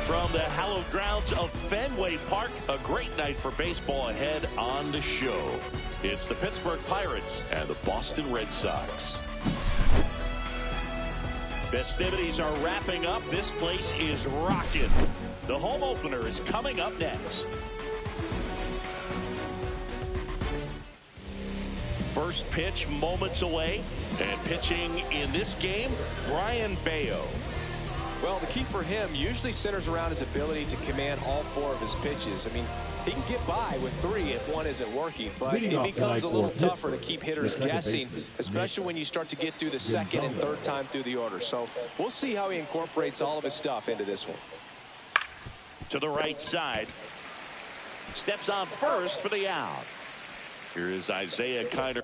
From the hallowed grounds of Fenway Park, a great night for baseball ahead on the show. It's the Pittsburgh Pirates and the Boston Red Sox. Festivities are wrapping up. This place is rocking. The home opener is coming up next. First pitch moments away, and pitching in this game, Brian Bayo. Well, the key for him usually centers around his ability to command all 4 of his pitches. I mean, he can get by with 3 if one isn't working, but it becomes a little tougher to keep hitters guessing, especially when you start to get through the second and third time through the order. So we'll see how he incorporates all of his stuff into this one. To the right side. Steps on first for the out. Here is Isaiah Kiner.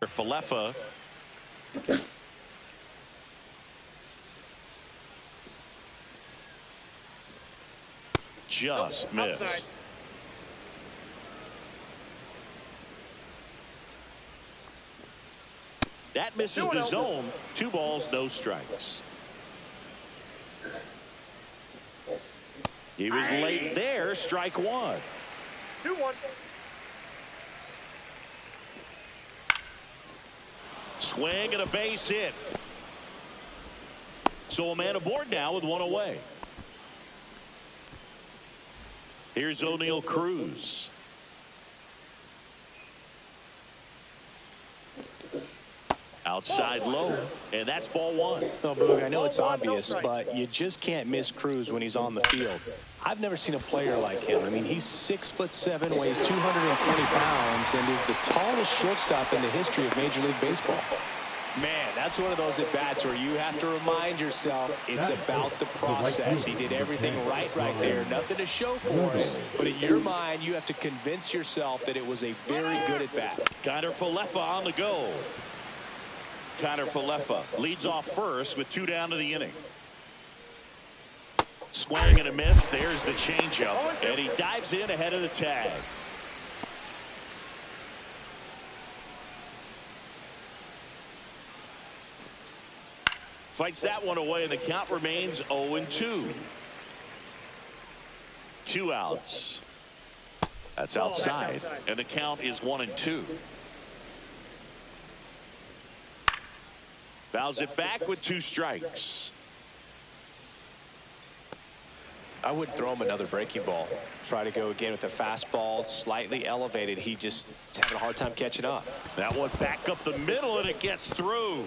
Falefa. Just missed. Outside. That misses the zone. 2 balls, no strikes. He was late there. Strike 1. 2-1. Swing and a base hit. So a man aboard now with 1 away. Here's O'Neal Cruz. Outside low, and that's ball 1. Oh, Boog, I know it's obvious, but you just can't miss Cruz when he's on the field. I've never seen a player like him. I mean, he's 6'7", weighs 220 pounds, and is the tallest shortstop in the history of Major League Baseball. Man, that's one of those at-bats where you have to remind yourself it's about the process. He did everything right there. Nothing to show for it. But in your mind, you have to convince yourself that it was a very good at-bat. Kiner Falefa on the go. Kiner Falefa leads off first with 2 down to the inning. Swing and a miss. There's the changeup, and he dives in ahead of the tag. Fights that one away, and the count remains 0-2. 2 outs. That's outside, and the count is 1-2. Fouls it back with 2 strikes. I would throw him another breaking ball. Try to go again with the fastball, slightly elevated. He just is having a hard time catching up. That one back up the middle, and it gets through.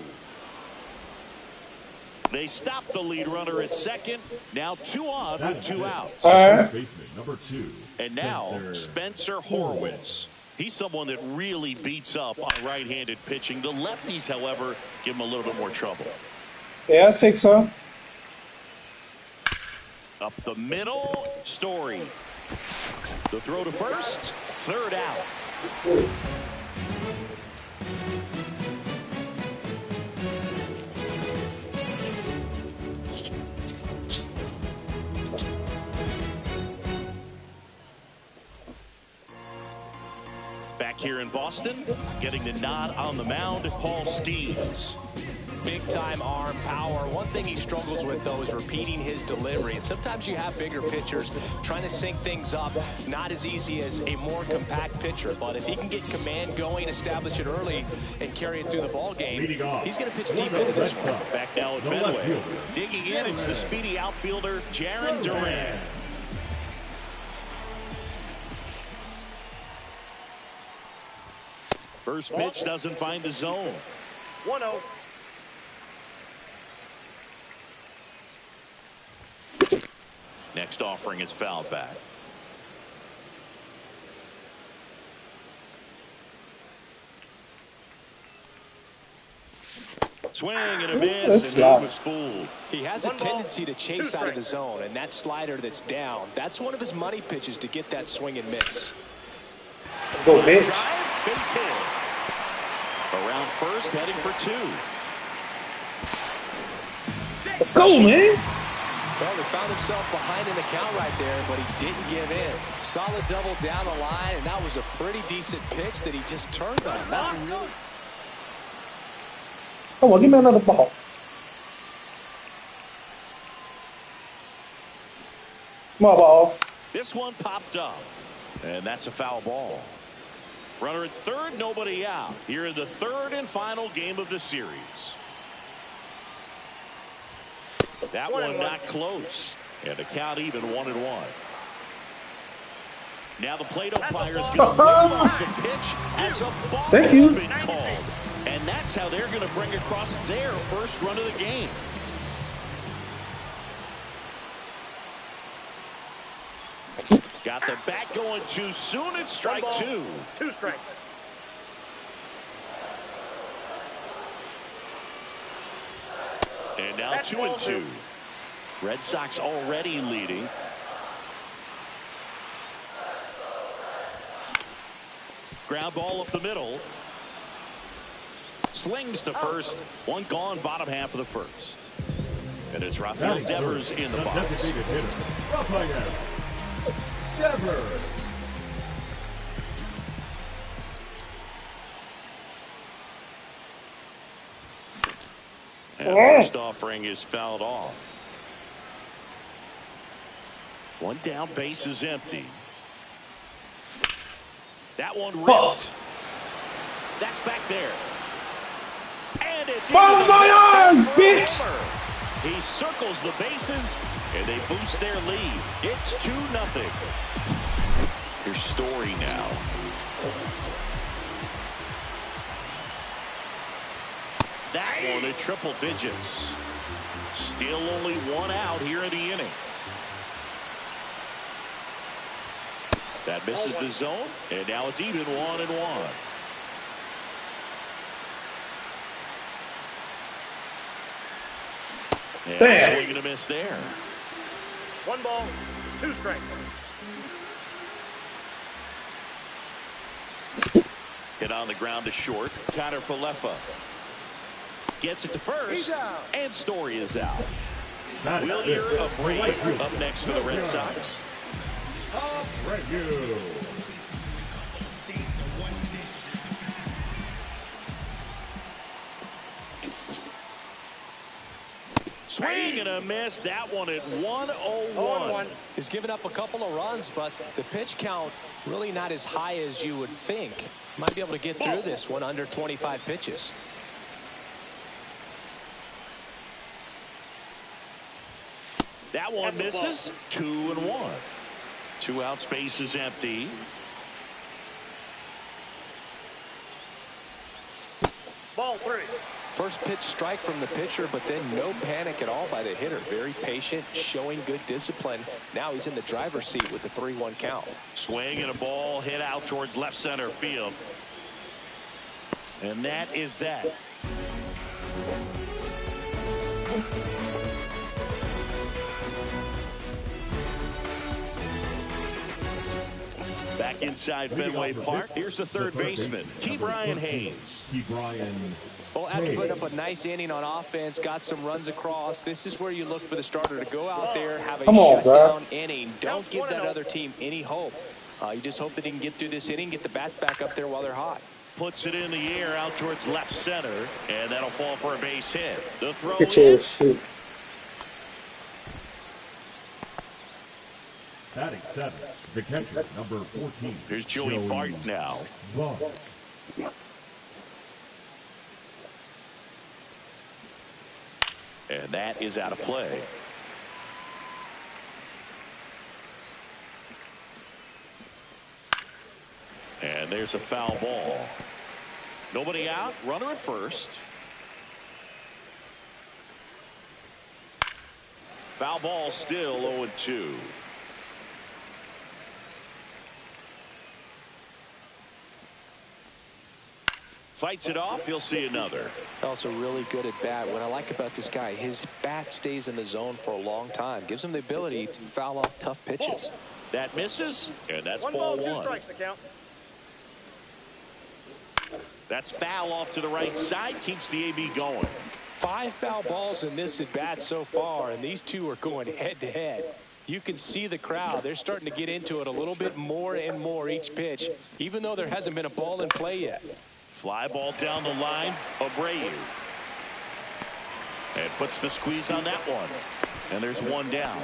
They stop the lead runner at second. Now 2 on with 2 outs. And now Spencer Horwitz. He's someone that really beats up on right-handed pitching. The lefties, however, give him a little bit more trouble. Yeah, I think so. Up the middle, Story. The throw to first, 3rd out. Back here in Boston, getting the nod on the mound, Paul Skeens. Big-time arm power. One thing he struggles with, though, is repeating his delivery. And sometimes you have bigger pitchers trying to sync things up. Not as easy as a more compact pitcher. But if he can get command going, establish it early, and carry it through the ball game, he's going to pitch deep into this one. Back now at Fenway. Digging in, it's the speedy outfielder, Jarren Duran. First pitch doesn't find the zone. 1-0. Next offering is fouled back. Swing and a miss, and he was fooled. He has a tendency to chase out of the zone, and that slider that's down, that's one of his money pitches to get that swing and miss. Go, bitch. Base hit. Around first, heading for 2. Let's go, man. Well, he found himself behind in the count right there, but he didn't give in. Solid double down the line, and that was a pretty decent pitch that he just turned on. Come on, give me another ball. Come on, ball. This one popped up, and that's a foul ball. Runner at third, nobody out. Here in the third and final game of the series. That one not close, and the count even 1-1. Now the plate umpire is going to wave off the pitch as a ball has been called. And that's how they're going to bring across their first run of the game. Got the bat going too soon. It's strike two. 2 strikes. And now 2-2. Red Sox already leading. Ground ball up the middle. Slings to first. One gone, bottom half of the first. And it's Rafael Devers in the box. Devers. And first offering is fouled off. One down, base is empty. That one ripped. That's back there. And it's Follow my eyes, bitch! He circles the bases, and they boost their lead. It's 2-0. Here's Story now. That one at triple digits. Still only one out here in the inning. That misses the zone, and now it's even 1-1. And swing and a miss there. 1 ball, 2 strikes. Hit on the ground to short. Counter for Leffa. Gets it to first, and Story is out. Willier of Brave up next for the Red Sox. Swing and a miss. That one at 1-0-1. He's given up a couple of runs, but the pitch count really not as high as you would think. Might be able to get through this one under 25 pitches. That one misses. 2-1. 2 out, space is empty. Ball 3. First pitch strike from the pitcher, but then no panic at all by the hitter. Very patient, showing good discipline. Now he's in the driver's seat with the 3-1 count. Swing and a ball hit out towards left center field. And that is that. Back inside Fenway Park. Here's the third baseman, Ke'Bryan Hayes. Well, after putting up a nice inning on offense, got some runs across, this is where you look for the starter to go out there, have a shutdown inning. Don't give that other team any hope. You just hope that he can get through this inning, get the bats back up there while they're hot. Puts it in the air out towards left center, and that'll fall for a base hit. The throw Get your in. shit. Batting 7, the catcher, number 14. Here's Joey Bart now. And that is out of play. And there's a foul ball. Nobody out. Runner at first. Foul ball still 0-2. Fights it off. He'll see another. Also really good at bat. What I like about this guy, his bat stays in the zone for a long time. Gives him the ability to foul off tough pitches. That misses, and that's 1 ball ball, 2 one. strikes the count. That's foul off to the right side. Keeps the AB going. 5 foul balls in this at bat so far, and these two are going head to head. You can see the crowd. They're starting to get into it a little bit more and more each pitch, even though there hasn't been a ball in play yet. Fly ball down the line. Abreu. And puts the squeeze on that one. And there's one down.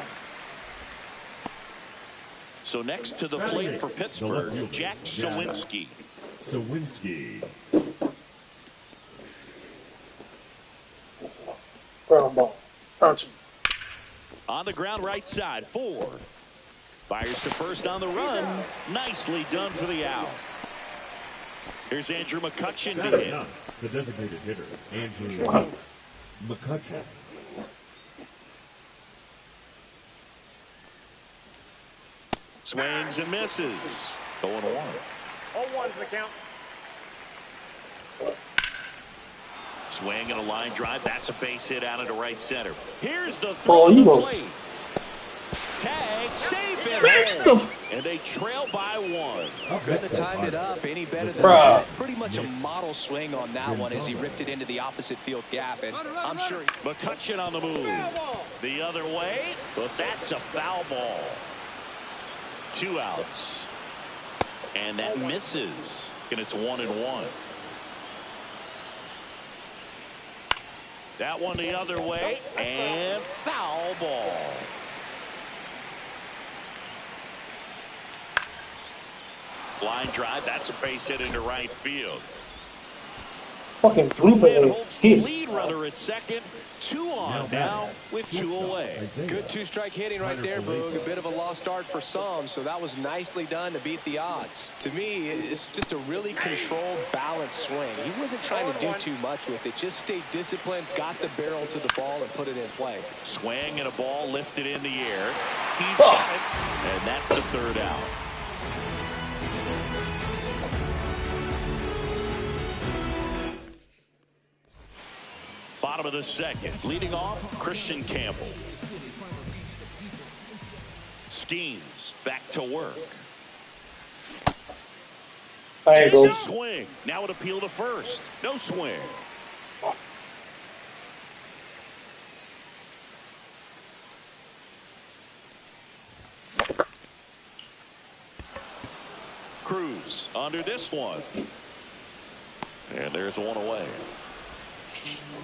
So next to the plate for Pittsburgh, Jack Sawinski. Ground ball. Touch. On the ground right side, 4. Fires to first on the run. Nicely done for the out. Here's Andrew McCutchen to hit. The designated hitter, Andrew McCutchen. Swings and misses. 0-1. 0-1's the count. Swing and a line drive. That's a base hit out into right center. Here's the throw to the plate. Tag, safe at home. And they trail by 1. Couldn't have timed it up any better than that. Pretty much a model swing on that one as he ripped it into the opposite field gap. And I'm sure McCutchen on the move. The other way, but that's a foul ball. 2 outs. And that misses. And it's 1-1. That one the other way, and foul ball. Line drive, that's a base hit into right field. Fucking blue Holds the lead runner at second. 2 on now with 2 away. Good 2-strike hitting right there, Boog. A bit of a lost start for some, so that was nicely done to beat the odds. To me, it's just a really controlled, balanced swing. He wasn't trying to do too much with it. Just stayed disciplined, got the barrel to the ball, and put it in play. Swing and a ball lifted in the air. He's got it, and that's the 3rd out. Bottom of the 2nd. Leading off, Christian Campbell. Skeens back to work. There you go. Swing. Now an appeal to first. No swing. Cruz under this one. And there's 1 away.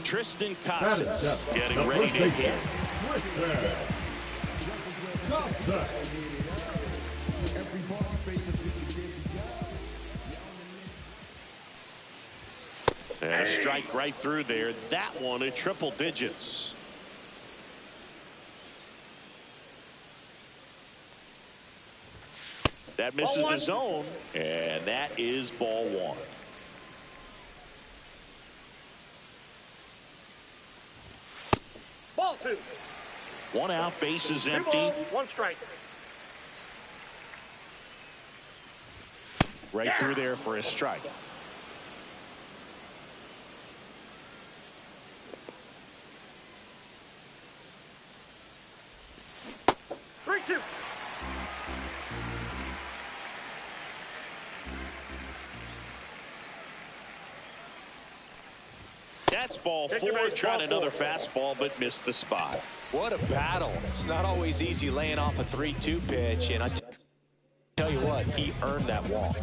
Tristan Casas getting ready to hit. And a strike right through there. That one at triple digits. That misses the zone, and that is ball 1. Ball 2. 1 out, bases 2 empty. balls, 1 strike. Right through there for a strike. Three, 2. That's ball 4. Tried another fastball, but missed the spot. What a battle. It's not always easy laying off a 3-2 pitch, and I tell you what, he earned that walk.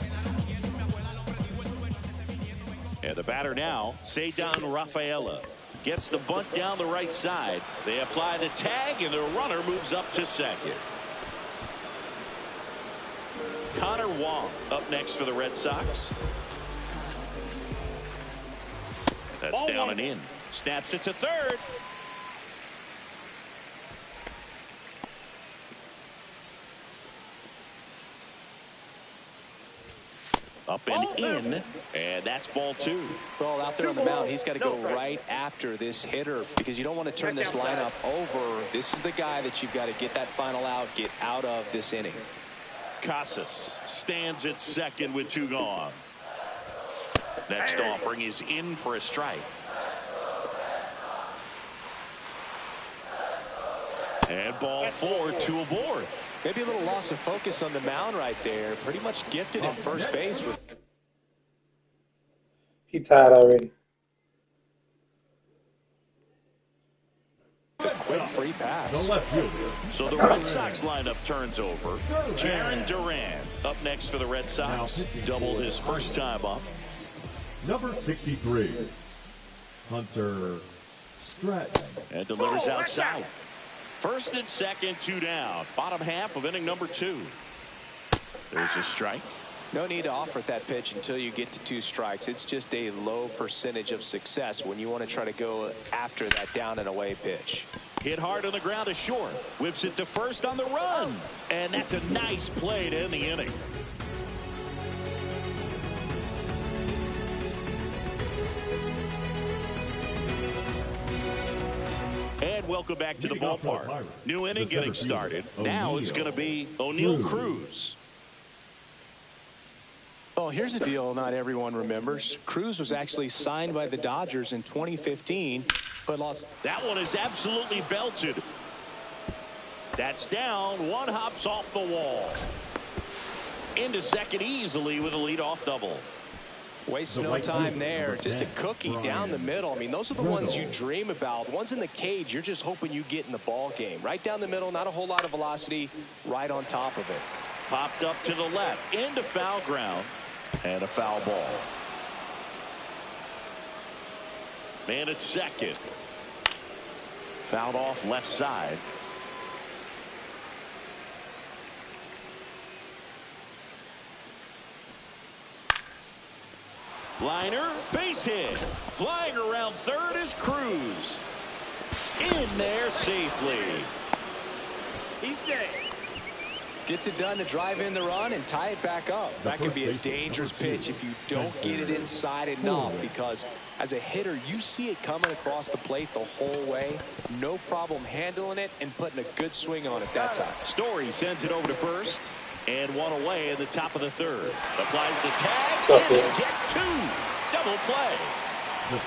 And the batter now, Ceddanne Rafaela. Gets the bunt down the right side. They apply the tag, and the runner moves up to second. Connor Wong up next for the Red Sox. That's down and in. Snaps it to third. Up and in, and that's ball 2. Well, out there on the mound, he's got to go right after this hitter because you don't want to turn this lineup over. This is the guy that you've got to get that final out, get out of this inning. Casas stands at second with 2 gone. Next offering is in for a strike. And ball 4, 2 aboard. Maybe a little loss of focus on the mound right there. Pretty much gifted in first base with. He tired already. The quick free pass. So the Red Sox lineup turns over. Jarren Duran up next for the Red Sox. Doubled his first time up. Number 63, Hunter And delivers outside. First and second, 2 down. Bottom half of inning number 2. There's a strike. No need to offer that pitch until you get to 2 strikes. It's just a low percentage of success when you want to try to go after that down and away pitch. Hit hard on the ground to short. Whips it to first on the run. And that's a nice play to end the inning. And welcome back to the ballpark. New inning getting started. Now it's going to be O'Neal Cruz. Well, here's a deal not everyone remembers. Cruz was actually signed by the Dodgers in 2015, but lost. That one is absolutely belted. That's down. One hops off the wall. Into second easily with a leadoff double. Wasting no time there. Just a cookie down the middle. I mean, those are the ones you dream about. Ones in the cage, you're just hoping you get in the ball game. Right down the middle, not a whole lot of velocity, right on top of it. Popped up to the left, into foul ground, and a foul ball. Man at second. Fouled off left side. Liner, base hit. Flying around third is Cruz. In there safely. He's safe. Gets it done to drive in the run and tie it back up. That could be a dangerous pitch if you don't get it inside enough, because as a hitter, you see it coming across the plate the whole way. No problem handling it and putting a good swing on it that time. Story sends it over to first. And one away in the top of the third. Applies the tag and get 2. Double play.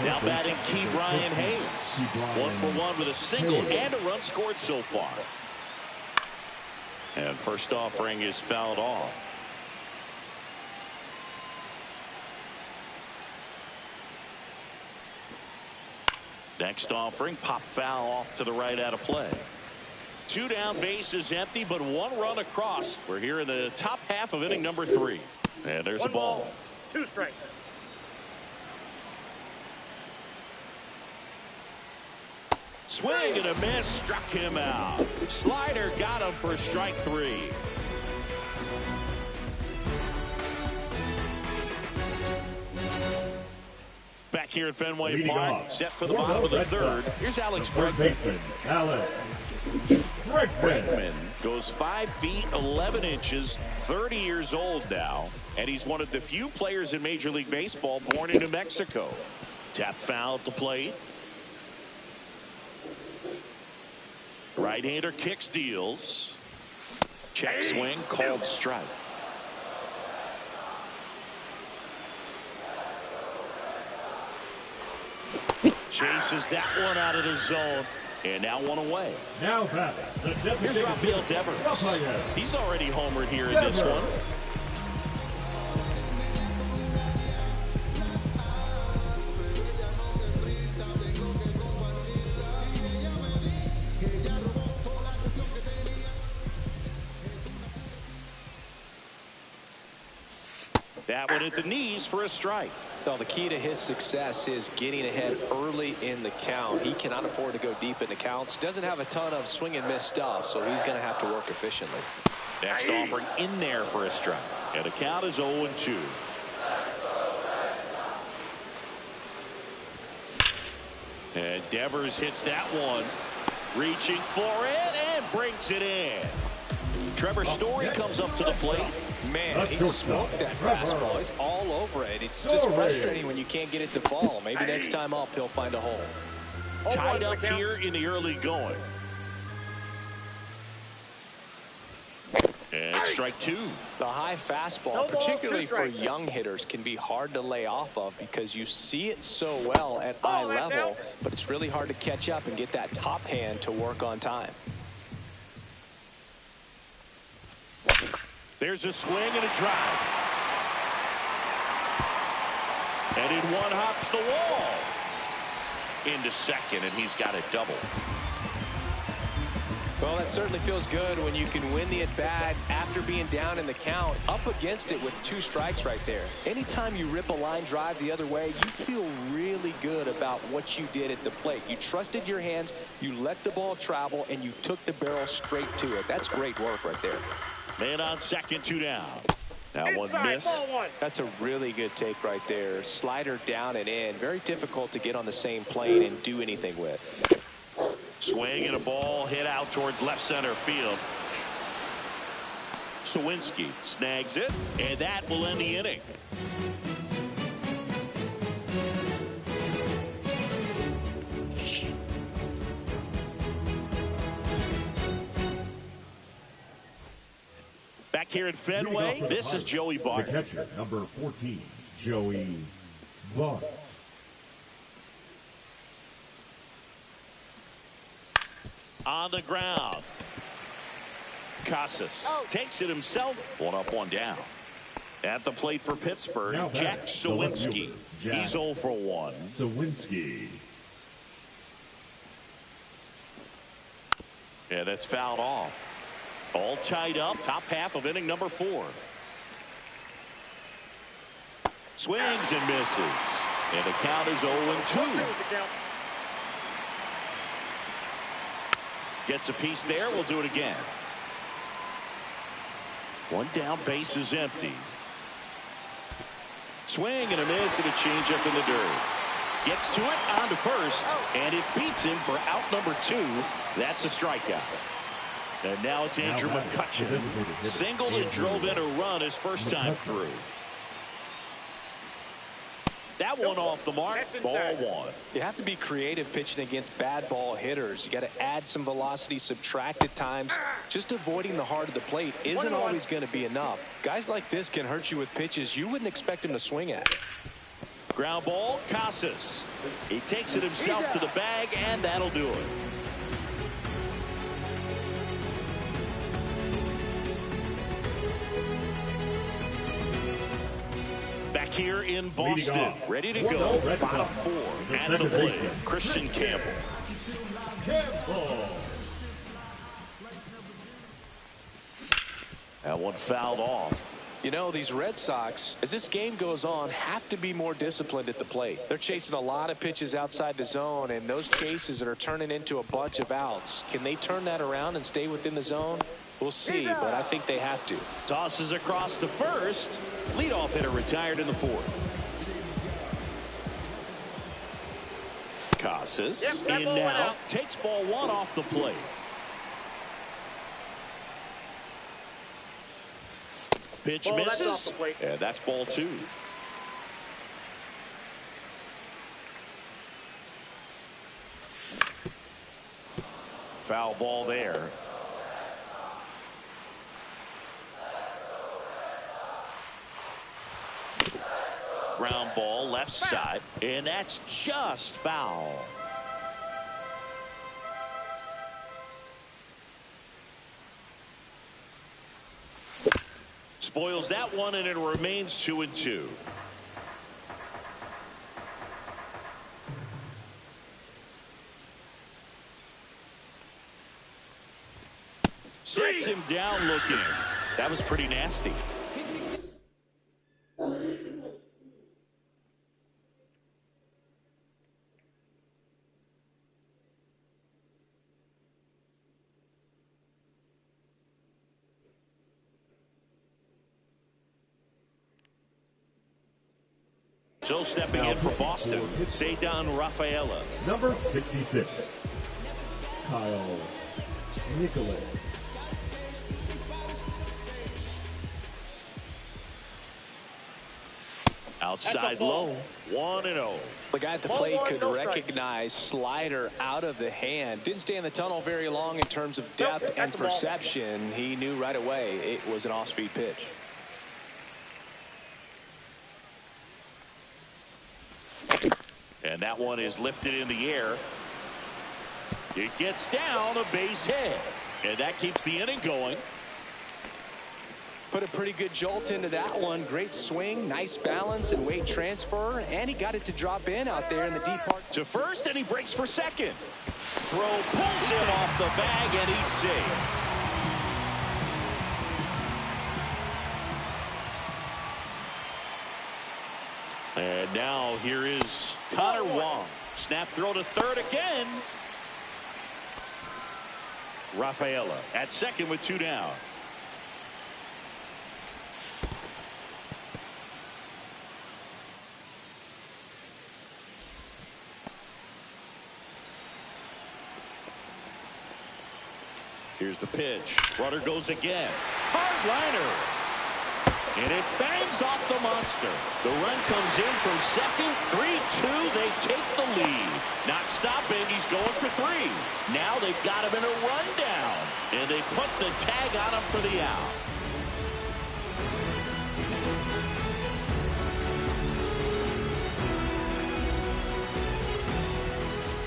Now batting Key Brian Hayes. 1 for 1 with a single and a run scored so far. And first offering is fouled off. Next offering, pop foul off to the right out of play. 2 down, bases empty, but 1 run across. We're here in the top half of inning number 3. And there's a ball. 2 strikes. Swing and a miss, struck him out. Slider got him for strike 3. Back here at Fenway Park, set for the bottom of the third. Here's Alex Bregman. Bregman goes 5 feet 11 inches, 30 years old now, and he's one of the few players in Major League Baseball born in New Mexico. Tap foul at the plate. Right-hander kicks, deals. Check swing, called strike. Chases that one out of the zone. And now 1 away. Now here's Rafael Devers. He's already homered here in this one. That one at the knees for a strike. Well, the key to his success is getting ahead early in the count. He cannot afford to go deep in the counts. Doesn't have a ton of swing and miss stuff, so he's going to have to work efficiently. Next offering in there for a strike. And the count is 0-2. And Devers hits that one. Reaching for it and brings it in. Trevor Story comes up to the plate. Man, he smoked that fastball. He's all over it. It's just frustrating when you can't get it to fall. Maybe next time up he'll find a hole. Tied up here in the early going. And strike 2. The high fastball, particularly for young hitters, can be hard to lay off of because you see it so well at eye level, but it's really hard to catch up and get that top hand to work on time. There's a swing and a drive. And in one hops the wall. Into second, and he's got a double. Well, that certainly feels good when you can win the at-bat after being down in the count, up against it with 2 strikes right there. Anytime you rip a line drive the other way, you feel really good about what you did at the plate. You trusted your hands, you let the ball travel, and you took the barrel straight to it. That's great work right there. Man on second, 2 down. That one Inside, missed. ball 1. That's a really good take right there. Slider down and in. Very difficult to get on the same plane and do anything with. Swing and a ball hit out towards left center field. Sawinski snags it, and that will end the inning. Back here at Fenway, this is Joey Bart. The catcher, number 14, Joey Bart. On the ground. Casas takes it himself. 1 up, 1 down. At the plate for Pittsburgh, Now Jack Sawinski. He's 0 for 1. Sawinski. And it's fouled off. All tied up, top half of inning number 4. Swings and misses. And the count is 0-2. Gets a piece there. We'll do it again. 1 down, base is empty. Swing and a miss and a changeup in the dirt. Gets to it on to first, and it beats him for out number 2. That's a strikeout. And now it's Andrew McCutchen. Singled and drove in a run his first time through. That one off the mark. Ball 1. You have to be creative pitching against bad ball hitters. You got to add some velocity, subtract at times. Just avoiding the heart of the plate isn't always going to be enough. Guys like this can hurt you with pitches you wouldn't expect him to swing at. Ground ball, Casas. He takes it himself to the bag, and that'll do it. Back here in Boston, ready to go. Bottom 4 at the plate. Christian Campbell. That one fouled off. You know, these Red Sox, as this game goes on, have to be more disciplined at the plate. They're chasing a lot of pitches outside the zone, and those chases that are turning into a bunch of outs. Can they turn that around and stay within the zone? We'll see, but I think they have to. Tosses across to first. Leadoff hitter retired in the 4th. Casas in now. Takes ball 1 off the plate. Pitch misses. And that's ball 2. Foul ball there. Ground ball left side, and that's just foul. Spoils that one, and it remains 2-2. Sets him down looking. That was pretty nasty. So stepping in for Boston, Cedar Rafaela. Number 66, Kyle Nicholas. Outside low, 1-0. The guy at the plate could recognize slider out of the hand. Didn't stay in the tunnel very long in terms of depth and perception. He knew right away it was an off-speed pitch. And that one is lifted in the air. It gets down a base hit. And that keeps the inning going. Put a pretty good jolt into that one. Great swing, nice balance and weight transfer, and he got it to drop in out there in the deep part. To first, and he breaks for second. Throw pulls him off the bag, and he's safe. And now here is Connor Wong. Snap throw to third again. Rafaela at second with 2 down. Here's the pitch. Runner goes again. Hard liner. And it bangs off the monster. The run comes in from second. 3-2. They take the lead. Not stopping. He's going for 3. Now they've got him in a rundown. And they put the tag on him for the out.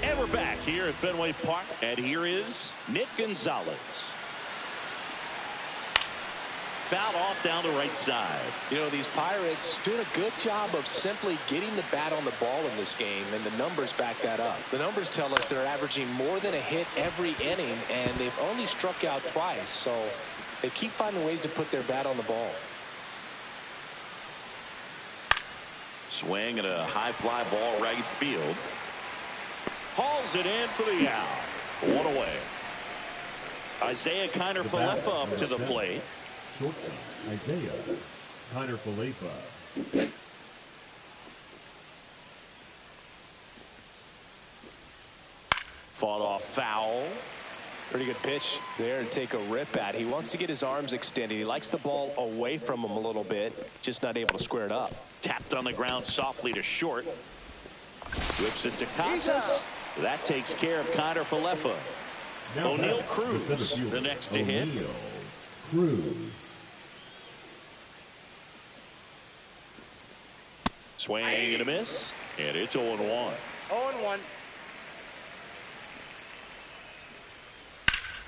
And we're back here at Fenway Park. And here is Nick Gonzalez. Foul off down the right side. You know, these Pirates doing a good job of simply getting the bat on the ball in this game, and the numbers back that up. The numbers tell us they're averaging more than a hit every inning, and they've only struck out twice, so they keep finding ways to put their bat on the ball. Swing and a high fly ball right field. Hauls it in for the out. 1 away. Isaiah Kiner-Falefa up to the plate. Shortstop, Isaiah Kiner-Falefa. Fought off foul. Pretty good pitch there to take a rip at. He wants to get his arms extended. He likes the ball away from him a little bit, just not able to square it up. Tapped on the ground softly to short. Whips it to Casas. That takes care of Kiner-Falefa. O'Neal Cruz, the next to hit. Cruz. Swing and a miss, and it's 0-1. 0-1.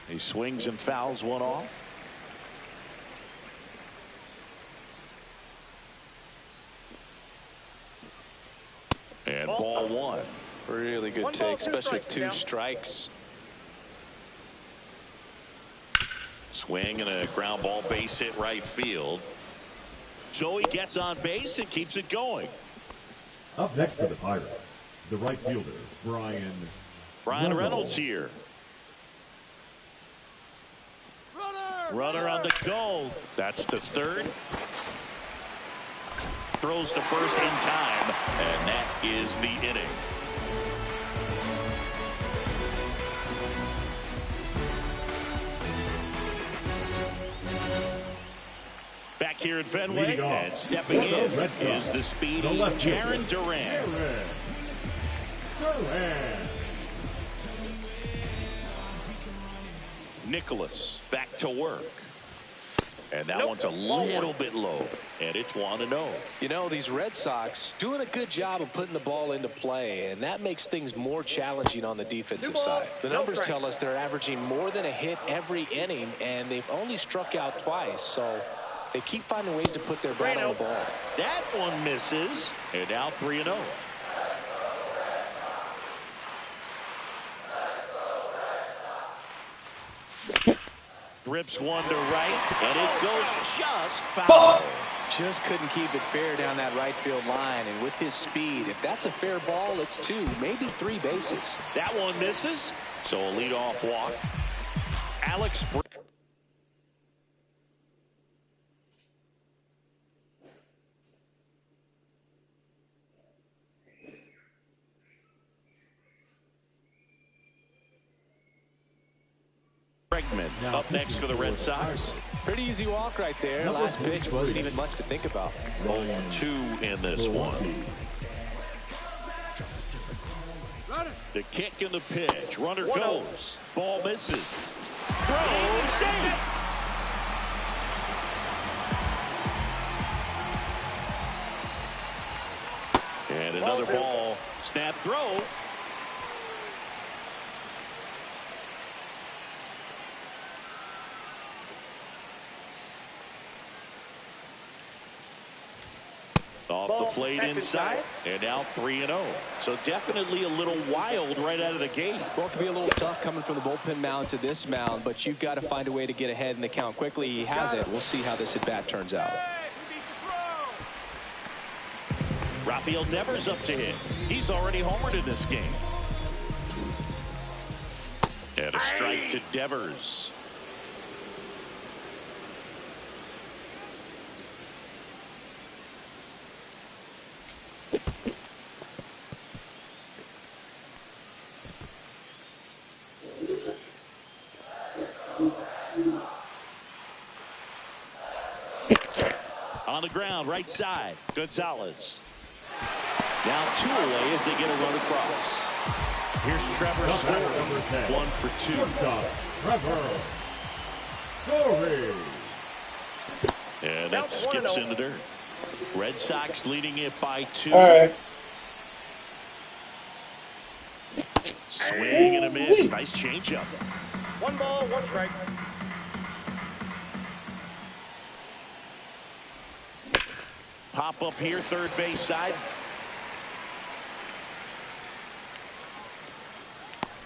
He swings and fouls one off. And ball 1. Really good take, especially with 2 strikes. Swing and a ground ball base hit right field. Joey gets on base and keeps it going. Up next for the Pirates, the right fielder, Brian Reynolds here. Runner on the go. That's to third. Throws to first in time, and that is the inning. Back here at Fenway, and stepping in is the speedy Jarren Duran. Nicholas back to work. And that one's a little bit low, and it's 1-0. You know, these Red Sox doing a good job of putting the ball into play, and that makes things more challenging on the defensive side. The numbers tell us they're averaging more than a hit every inning, and they've only struck out twice, so they keep finding ways to put their bat on the ball. That one misses, and now 3-0. Rips one to right, and it goes just foul. Just couldn't keep it fair down that right field line, and with his speed, if that's a fair ball, it's 2, maybe 3 bases. That one misses, so a leadoff walk. Alex up next for the Red Sox. Pretty easy walk right there. Last pitch wasn't even much to think about. 0-2 in this one. The kick and the pitch. Runner goes. Ball misses. Throw safe. And another ball. Snap throw. Off the plate inside, and now 3-0. So definitely a little wild right out of the gate. Well, it can be a little tough coming from the bullpen mound to this mound, but you've got to find a way to get ahead in the count quickly. He has it. We'll see how this at-bat turns out. Rafael Devers up to hit. He's already homered in this game. And a strike to Devers. On the ground, right side, Gonzalez. Now 2 away as they get a run across. Here's Trevor Story, 1 for 2. Trevor Story. And that skips in the dirt. Red Sox leading it by 2. All right. Swing and a miss. Nice changeup. 1 ball, 1 strike. Pop up here, third base side.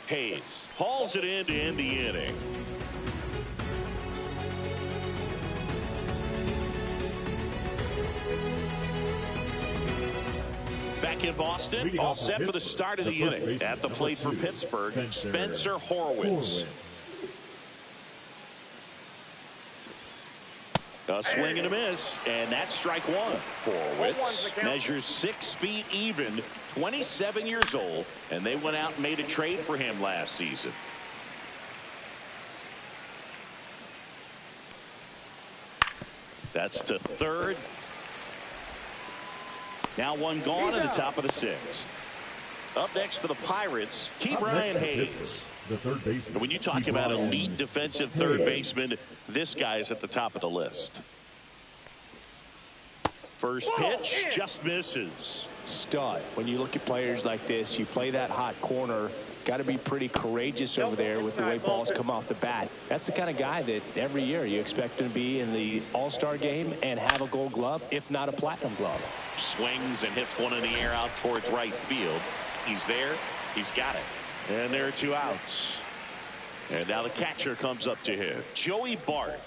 Hayes hauls it in to end the inning. Back in Boston, all set for the start of the inning. At the plate for Pittsburgh, Spencer Horwitz. A swing and a miss, and that's strike 1. Horwitz measures 6 feet even, 27 years old, and they went out and made a trade for him last season. That's to third. Now 1 gone in the top of the 6th. Up next for the Pirates, Ke'Bryan Hayes. The third baseman. And when you talk about elite defensive third baseman, this guy is at the top of the list. First pitch just misses. Stud. When you look at players like this, you play that hot corner. Got to be pretty courageous over there with the way balls come off the bat. That's the kind of guy that every year you expect him to be in the All-Star game and have a Gold Glove, if not a Platinum Glove. Swings and hits one in the air out towards right field. He's there. He's got it. And there are 2 outs. And now the catcher comes up to him. Joey Bart.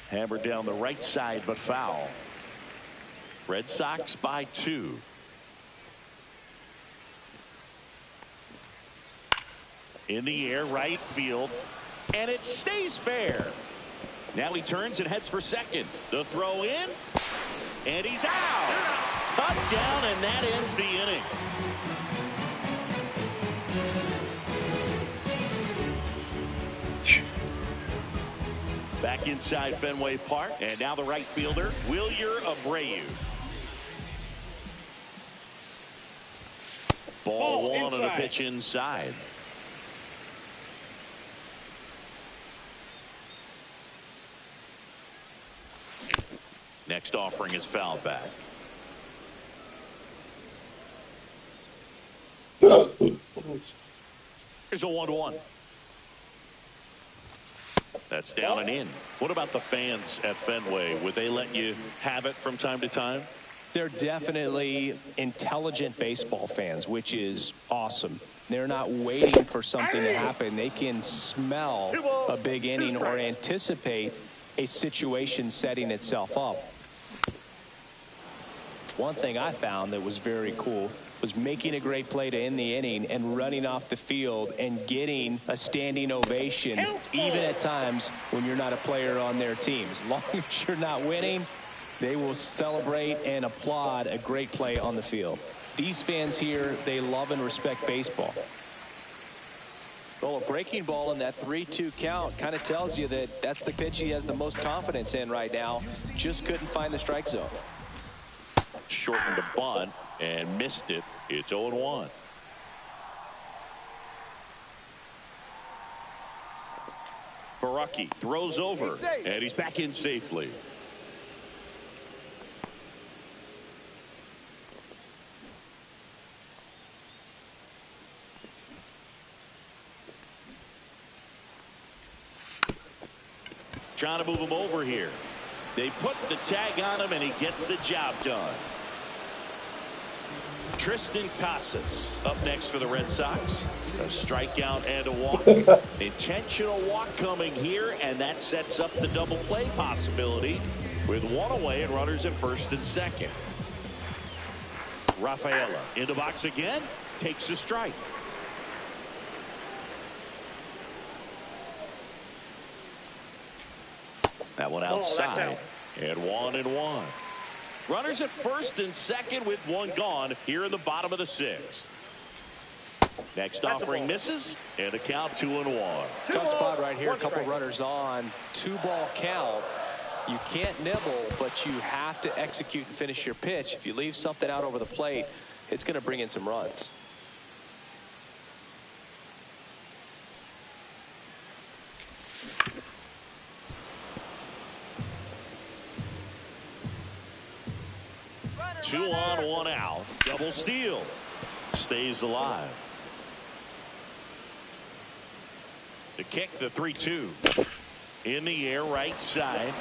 Hammered down the right side, but foul. Red Sox by 2. In the air, right field. And it stays fair. Now he turns and heads for second. The throw in. And he's out. Cut down, and that ends the inning. Back inside Fenway Park, and now the right fielder, Wilyer Abreu. Ball 1 on a pitch inside. Next offering is fouled back. Here's a 1-1. That's down and in. What about the fans at Fenway? Would they let you have it from time to time? They're definitely intelligent baseball fans, which is awesome. They're not waiting for something to happen. They can smell a big inning or anticipate a situation setting itself up. One thing I found that was very cool was making a great play to end the inning and running off the field and getting a standing ovation, even at times when you're not a player on their team. As long as you're not winning, they will celebrate and applaud a great play on the field. These fans here, they love and respect baseball. Well, a breaking ball in that 3-2 count kind of tells you that that's the pitch he has the most confidence in right now. Just couldn't find the strike zone. Shortened a bunt and missed it. It's 0-1. Baraki throws over, and he's back in safely. trying to move him over here. They put the tag on him, and he gets the job done. Tristan Casas up next for the Red Sox. A strikeout and a walk. Intentional walk coming here, and that sets up the double play possibility with one away and runners at first and second. Rafaela in the box again, takes a strike. That one outside, and 1-1. Runners at first and second with one gone here in the bottom of the sixth. Next offering misses, and a count 2-1. Tough spot right here. A couple runners on. 2-ball count. You can't nibble, but you have to execute and finish your pitch. If you leave something out over the plate, it's going to bring in some runs. Two on, one out. Double steal. Stays alive. The kick, the 3-2. In the air, right side.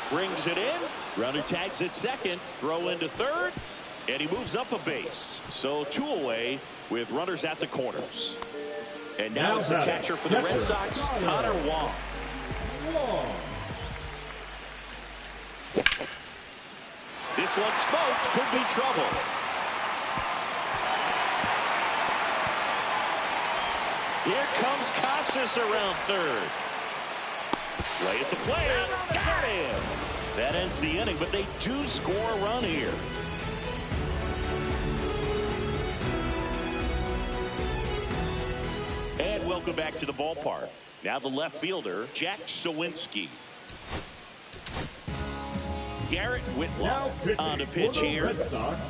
Brings it in. Runner tags at second. Throw into third. And he moves up a base. So 2 away with runners at the corners. And now it's the catcher for the Red Sox, Connor Wong. This one smoked, could be trouble. Here comes Casas around third. Play at the plate. Got him. That ends the inning, but they do score a run here. And welcome back to the ballpark. Now the left fielder, Jack Sawinski. Garrett Whitlock on the pitch here. Red Sox,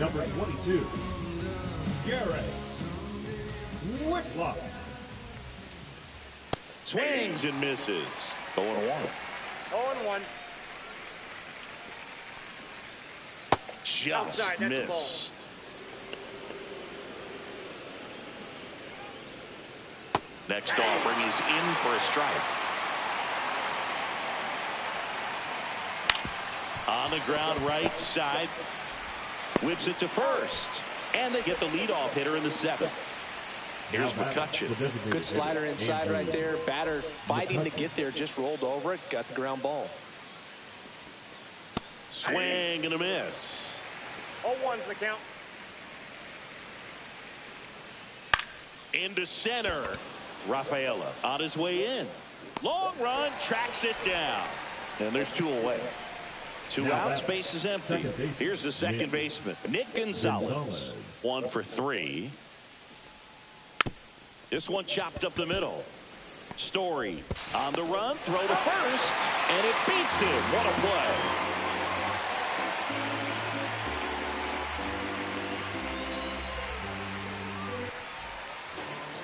number 22, Garrett Whitlock. Swings and misses. 0-1. 0-1. Just Outside, missed. Next offering is in for a strike. On the ground right side. Whips it to first. And they get the leadoff hitter in the 7th. Here's McCutcheon. Good slider inside right there. Batter fighting to get there. Just rolled over it. Got the ground ball. Swing and a miss. 0-1's the count. Into center. Rafaela on his way in. Long run, tracks it down. And there's 2 away. 2 outs, base is empty. Here's the second baseman, Nick Gonzalez. 1 for 3. This one chopped up the middle. Story on the run, throw to first, and it beats him. What a play.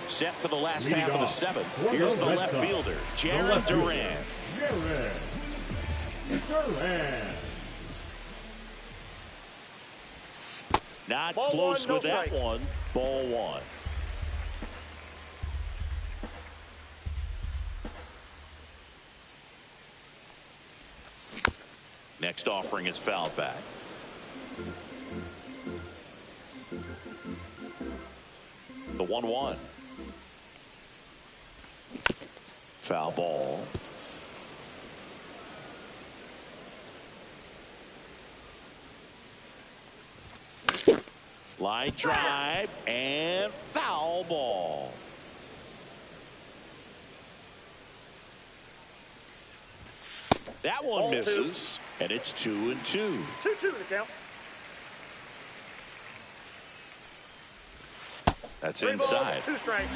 Set for the last half of the 7th. Here's the left fielder, Jarren Duran. Not Ball close one, with no that strike. one. Ball 1. Next offering is fouled back. The 1-1. Foul ball. Line drive and foul ball. That one Ball misses, and it's 2-2. 2-2 the count. That's 3 balls, inside. 2 strikes.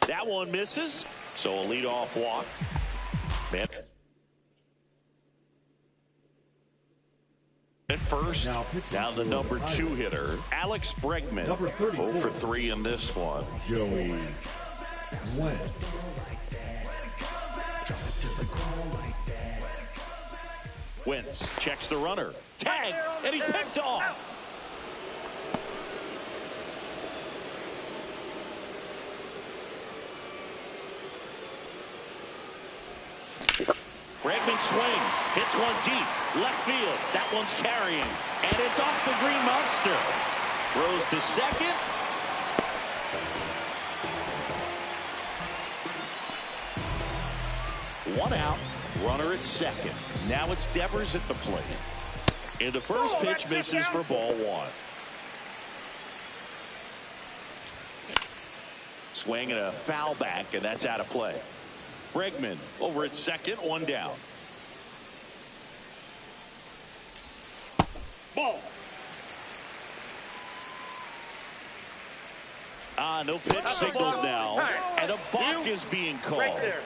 That one misses, so a leadoff walk. Man. At first, now the number 2 hitter, Alex Bregman. 0 for 3 in this one. Joey Wentz. Wentz checks the runner. Tag, and he's picked off. Bregman swings, hits one deep, left field. That one's carrying, and it's off the Green Monster. Throws to second. One out, runner at second. Now it's Devers at the plate. And the first pitch misses for ball one. Swing and a foul back, and that's out of play. Bregman over at second, one down. Ball. No pitch signaled now, and a balk is being called. Right there.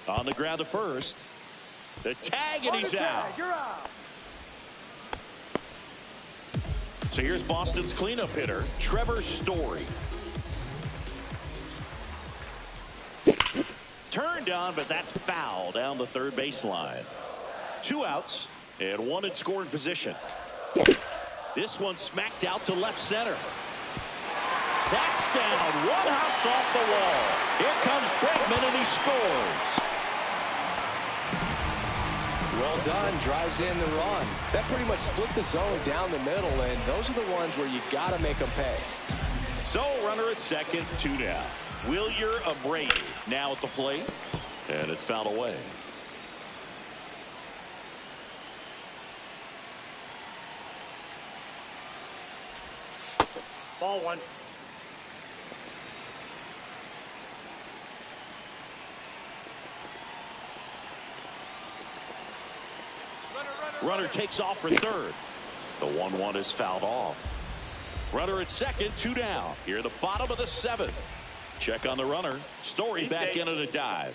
On the ground to first. The tag, and he's out. You're out. So here's Boston's cleanup hitter, Trevor Story. Turned on, but that's foul down the third baseline. 2 outs and one in scoring position. This one smacked out to left center. That's down. One hops off the wall. Here comes Bregman, and he scores. Well done. Drives in the run. That pretty much split the zone down the middle, and those are the ones where you got to make them pay. So runner at second, 2 down. Wilyer Abreu now at the plate, and it's fouled away. Ball one. Runner takes off for third. The 1-1 is fouled off. Runner at second, 2 down. Here at the bottom of the 7th. Check on the runner. Story back in at a dive.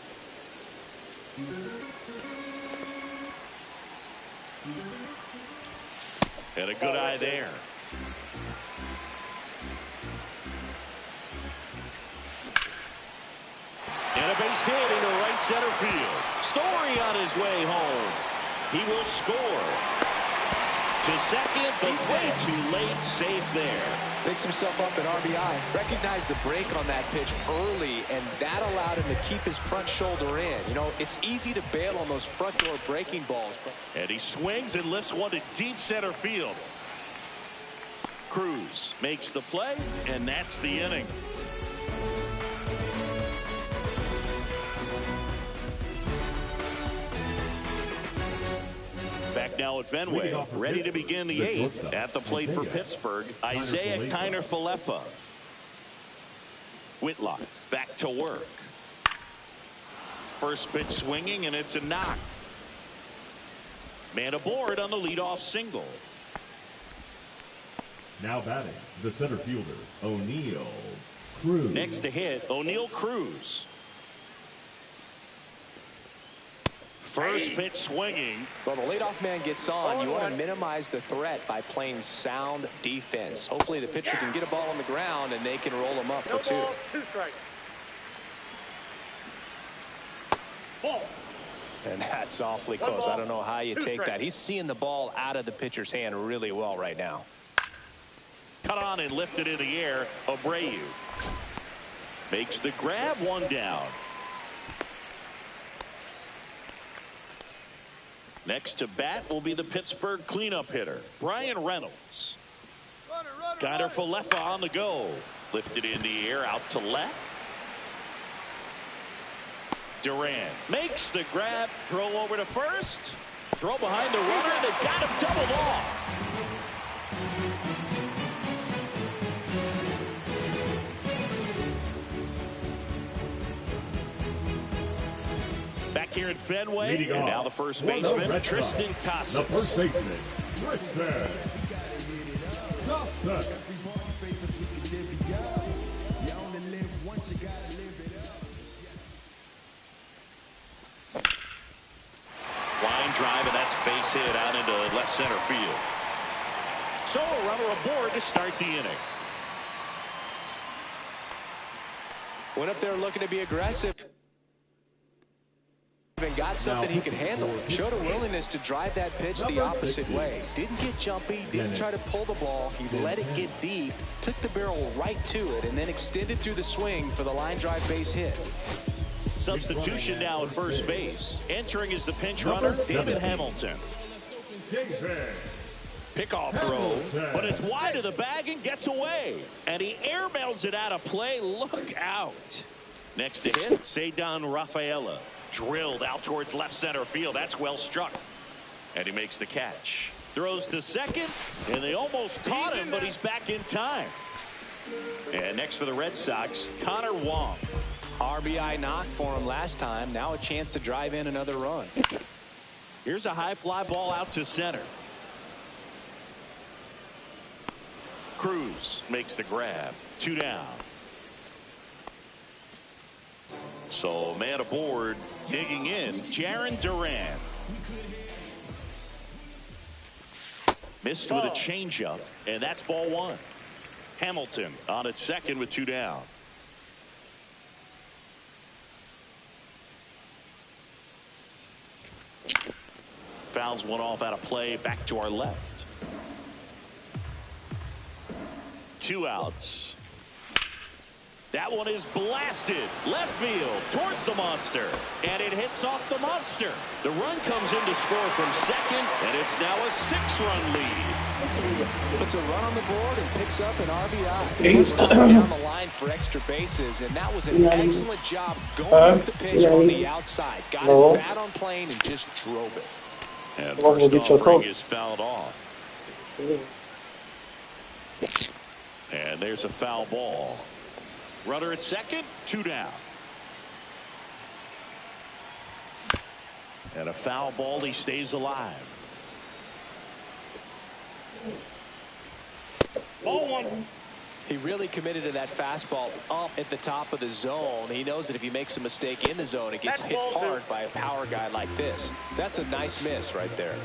And a good eye there. And a base hit into right center field. Story on his way home. He will score. To second, but way too late. Safe there. Picks himself up at RBI. Recognized the break on that pitch early, and that allowed him to keep his front shoulder in. You know, it's easy to bail on those front door breaking balls. And he swings and lifts one to deep center field. Cruz makes the play, and that's the inning. Back now at Fenway, ready to begin the 8th. At the plate for Pittsburgh, Isaiah Kiner-Falefa. Whitlock back to work. First pitch swinging, and it's a knock. Man aboard on the leadoff single. Now batting, the center fielder, O'Neal Cruz. Next to hit, O'Neal Cruz. First pitch swinging. Well, the leadoff man gets on. You want to minimize the threat by playing sound defense. Hopefully the pitcher can get a ball on the ground and they can roll him up for 2. Ball, 2 strikes. Ball. And that's awfully close. I don't know how you take that. He's seeing the ball out of the pitcher's hand really well right now. Cut on and lifted in the air. Abreu makes the grab, 1 down. Next to bat will be the Pittsburgh cleanup hitter, Brian Reynolds. Kiner-Falefa on the go. Lifted in the air out to left. Durant makes the grab, throw over to first. Throw behind the runner, and they've got him doubled off. Back here at Fenway, and now the first baseman, Tristan Casas. The first baseman, Tristan Casas. Line drive, and that's base hit out into left center field. So a runner aboard to start the inning. Went up there looking to be aggressive. And got something he could handle. Showed a willingness to drive that pitch the opposite way. Didn't get jumpy, didn't try to pull the ball. He let it get deep, took the barrel right to it, and then extended through the swing for the line drive base hit. Substitution now at first base. Entering is the pinch runner, David Hamilton. Pickoff throw, but it's wide of the bag and gets away. And he airmails it out of play. Look out. Next to hit, Ceddanne Rafaela. Drilled out towards left center field. That's well struck. And he makes the catch. Throws to second, and they almost caught him, but he's back in time. And next for the Red Sox, Connor Wong. RBI knock for him last time. Now a chance to drive in another run. Here's a high fly ball out to center. Cruz makes the grab. 2 down. So man aboard, digging in, Jarren Duran. Missed with a changeup, and that's ball 1. Hamilton on at second with 2 down. Fouls one off out of play, back to our left. 2 outs. That one is blasted left field towards the monster, and it hits off the monster. The run comes in to score from second, and it's now a 6-run lead. Puts a run on the board and picks up an RBI. First down the line for extra bases, and that was an excellent job going with the pitch on the outside. Got his bat on plane and just drove it. And first offering is fouled off. And there's a foul ball. Runner at second, 2 down. And a foul ball, he stays alive. Ball 1. He really committed to that fastball up at the top of the zone. He knows that if he makes a mistake in the zone, it gets hit hard by a power guy like this. That's a nice miss right there.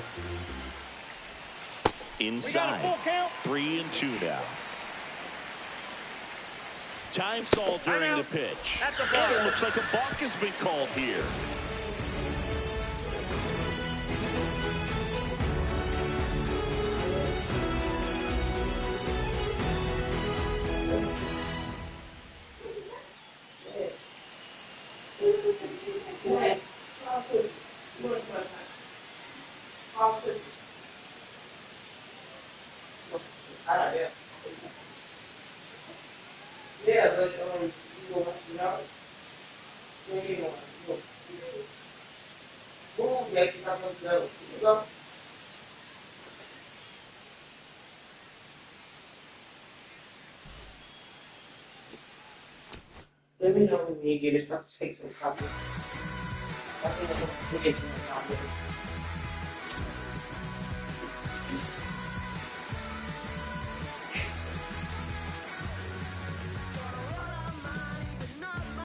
Inside, 3-2 now. Time called during the pitch. And it looks like a balk has been called here. Let me know when you get it. I'll take some coffee. I think I'm going to get some coffee.